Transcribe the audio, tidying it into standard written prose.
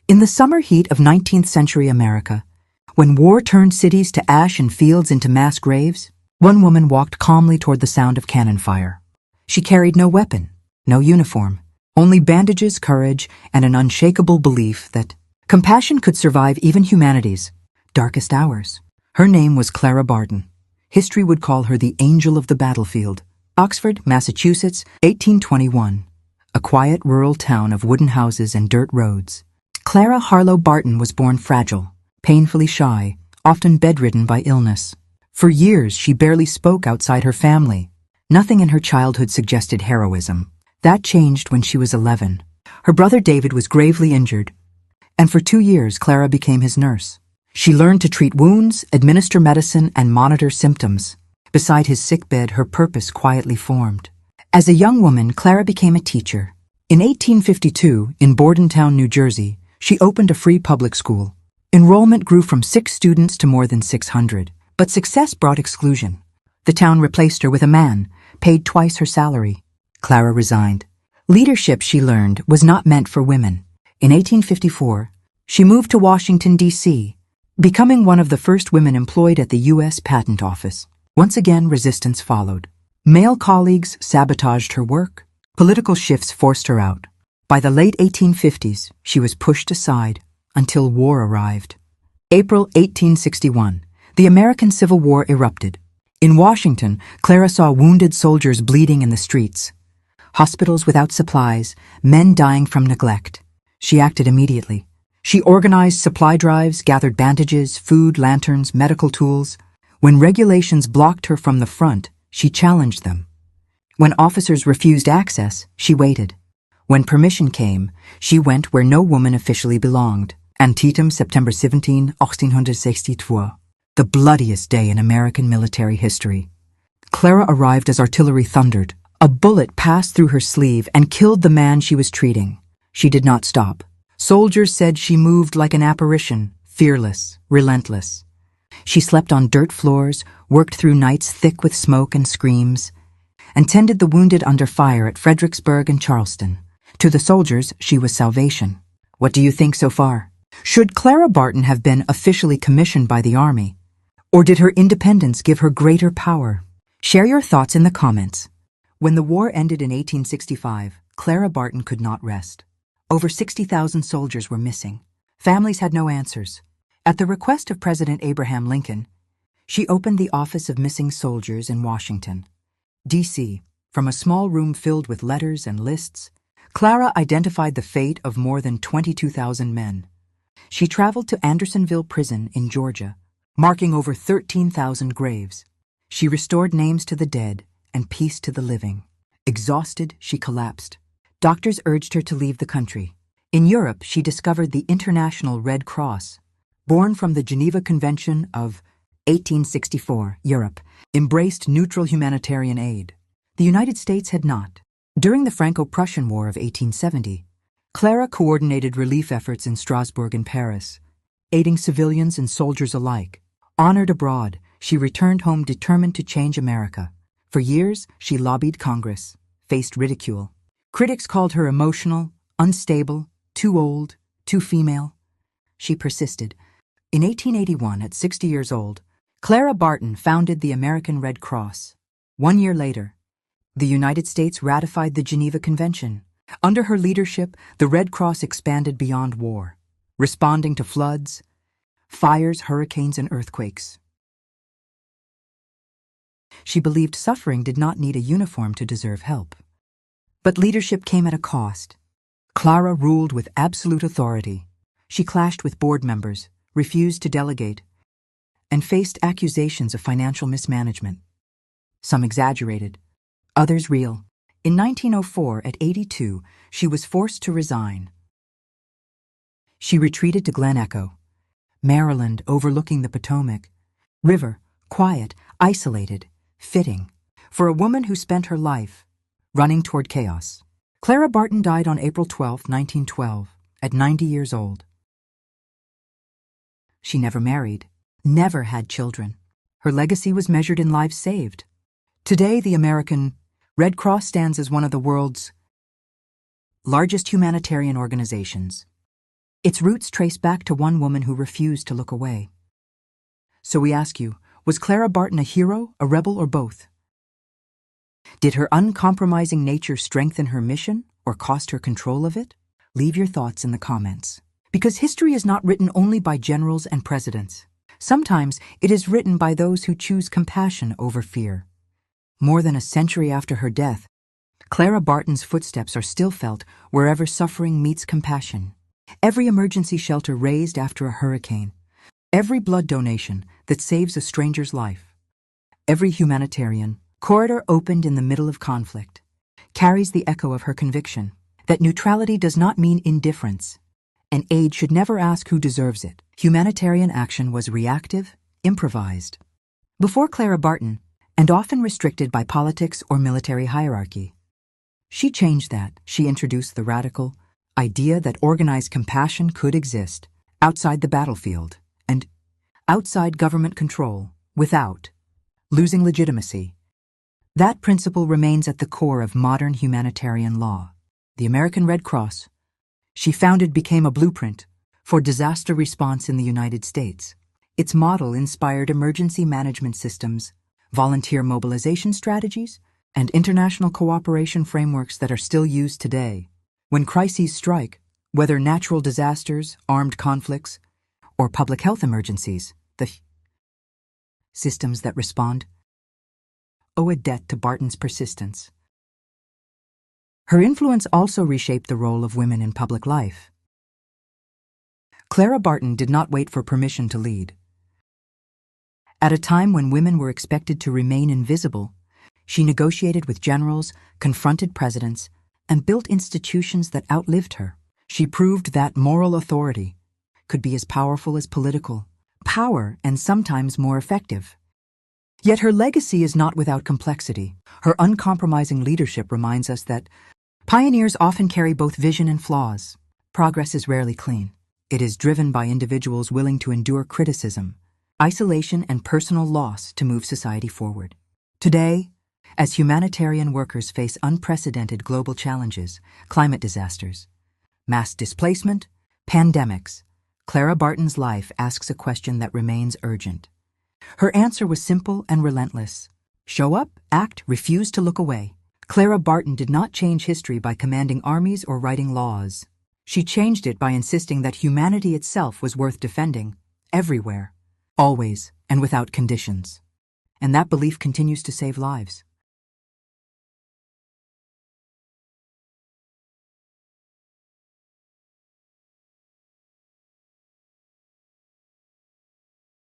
In the summer heat of 19th century America, when war turned cities to ash and fields into mass graves, one woman walked calmly toward the sound of cannon fire. She carried no weapon, no uniform, only bandages, courage, and an unshakable belief that compassion could survive even humanity's darkest hours. Her name was Clara Barton. History would call her the angel of the battlefield. Oxford, Massachusetts, 1821. A quiet rural town of wooden houses and dirt roads. Clara Harlow Barton was born fragile, painfully shy, often bedridden by illness. For years, she barely spoke outside her family. Nothing in her childhood suggested heroism. That changed when she was 11. Her brother David was gravely injured, and for 2 years, Clara became his nurse. She learned to treat wounds, administer medicine, and monitor symptoms. Beside his sickbed, her purpose quietly formed. As a young woman, Clara became a teacher. In 1852, in Bordentown, New Jersey, she opened a free public school. Enrollment grew from 6 students to more than 600, but success brought exclusion. The town replaced her with a man, paid twice her salary. Clara resigned. Leadership, she learned, was not meant for women. In 1854, she moved to Washington, D.C., becoming one of the first women employed at the U.S. Patent Office. Once again, resistance followed. Male colleagues sabotaged her work. Political shifts forced her out. By the late 1850s, she was pushed aside until war arrived. April 1861, the American Civil War erupted. In Washington, Clara saw wounded soldiers bleeding in the streets, hospitals without supplies, men dying from neglect. She acted immediately. She organized supply drives, gathered bandages, food, lanterns, medical tools. When regulations blocked her from the front, she challenged them. When officers refused access, she waited. When permission came, she went where no woman officially belonged. Antietam, September 17, 1862. The bloodiest day in American military history. Clara arrived as artillery thundered. A bullet passed through her sleeve and killed the man she was treating. She did not stop. Soldiers said she moved like an apparition, fearless, relentless. She slept on dirt floors, worked through nights thick with smoke and screams, and tended the wounded under fire at Fredericksburg and Charleston. To the soldiers, she was salvation. What do you think so far? Should Clara Barton have been officially commissioned by the Army? Or did her independence give her greater power? Share your thoughts in the comments. When the war ended in 1865, Clara Barton could not rest. Over 60,000 soldiers were missing. Families had no answers. At the request of President Abraham Lincoln, she opened the Office of Missing Soldiers in Washington, D.C. From a small room filled with letters and lists, Clara identified the fate of more than 22,000 men. She traveled to Andersonville Prison in Georgia, marking over 13,000 graves. She restored names to the dead and peace to the living. Exhausted, she collapsed. Doctors urged her to leave the country. In Europe, she discovered the International Red Cross. Born from the Geneva Convention of 1864, Europe embraced neutral humanitarian aid. The United States had not. During the Franco-Prussian War of 1870, Clara coordinated relief efforts in Strasbourg and Paris, aiding civilians and soldiers alike. Honored abroad, she returned home determined to change America. For years, she lobbied Congress, faced ridicule. Critics called her emotional, unstable, too old, too female. She persisted. In 1881, at 60 years old, Clara Barton founded the American Red Cross. 1 year later, the United States ratified the Geneva Convention. Under her leadership, the Red Cross expanded beyond war, responding to floods, fires, hurricanes, and earthquakes. She believed suffering did not need a uniform to deserve help. But leadership came at a cost. Clara ruled with absolute authority. She clashed with board members, refused to delegate, and faced accusations of financial mismanagement. Some exaggerated, others real. In 1904, at 82, she was forced to resign. She retreated to Glen Echo, Maryland, overlooking the Potomac River, quiet, isolated, fitting, for a woman who spent her life running toward chaos. Clara Barton died on April 12, 1912, at 90 years old. She never married, never had children. Her legacy was measured in lives saved. Today, the American Red Cross stands as one of the world's largest humanitarian organizations. Its roots trace back to one woman who refused to look away. So we ask you, was Clara Barton a hero, a rebel, or both? Did her uncompromising nature strengthen her mission or cost her control of it? Leave your thoughts in the comments. Because history is not written only by generals and presidents. Sometimes it is written by those who choose compassion over fear. More than a century after her death, Clara Barton's footsteps are still felt wherever suffering meets compassion. Every emergency shelter raised after a hurricane, every blood donation that saves a stranger's life, every humanitarian corridor opened in the middle of conflict, carries the echo of her conviction that neutrality does not mean indifference, and aid should never ask who deserves it. Humanitarian action was reactive, improvised. Before Clara Barton, and often restricted by politics or military hierarchy. She changed that. She introduced the radical idea that organized compassion could exist outside the battlefield and outside government control, without losing legitimacy. That principle remains at the core of modern humanitarian law. The American Red Cross, she founded, became a blueprint for disaster response in the United States. Its model inspired emergency management systems, volunteer mobilization strategies, and international cooperation frameworks that are still used today. When crises strike, whether natural disasters, armed conflicts, or public health emergencies, the systems that respond owe a debt to Barton's persistence. Her influence also reshaped the role of women in public life. Clara Barton did not wait for permission to lead. At a time when women were expected to remain invisible, she negotiated with generals, confronted presidents, and built institutions that outlived her. She proved that moral authority could be as powerful as political power and sometimes more effective. Yet her legacy is not without complexity. Her uncompromising leadership reminds us that pioneers often carry both vision and flaws. Progress is rarely clean. It is driven by individuals willing to endure criticism, isolation, and personal loss to move society forward. Today, as humanitarian workers face unprecedented global challenges, climate disasters, mass displacement, pandemics, Clara Barton's life asks a question that remains urgent. Her answer was simple and relentless. Show up, act, refuse to look away. Clara Barton did not change history by commanding armies or writing laws. She changed it by insisting that humanity itself was worth defending, everywhere, always, and without conditions. And that belief continues to save lives.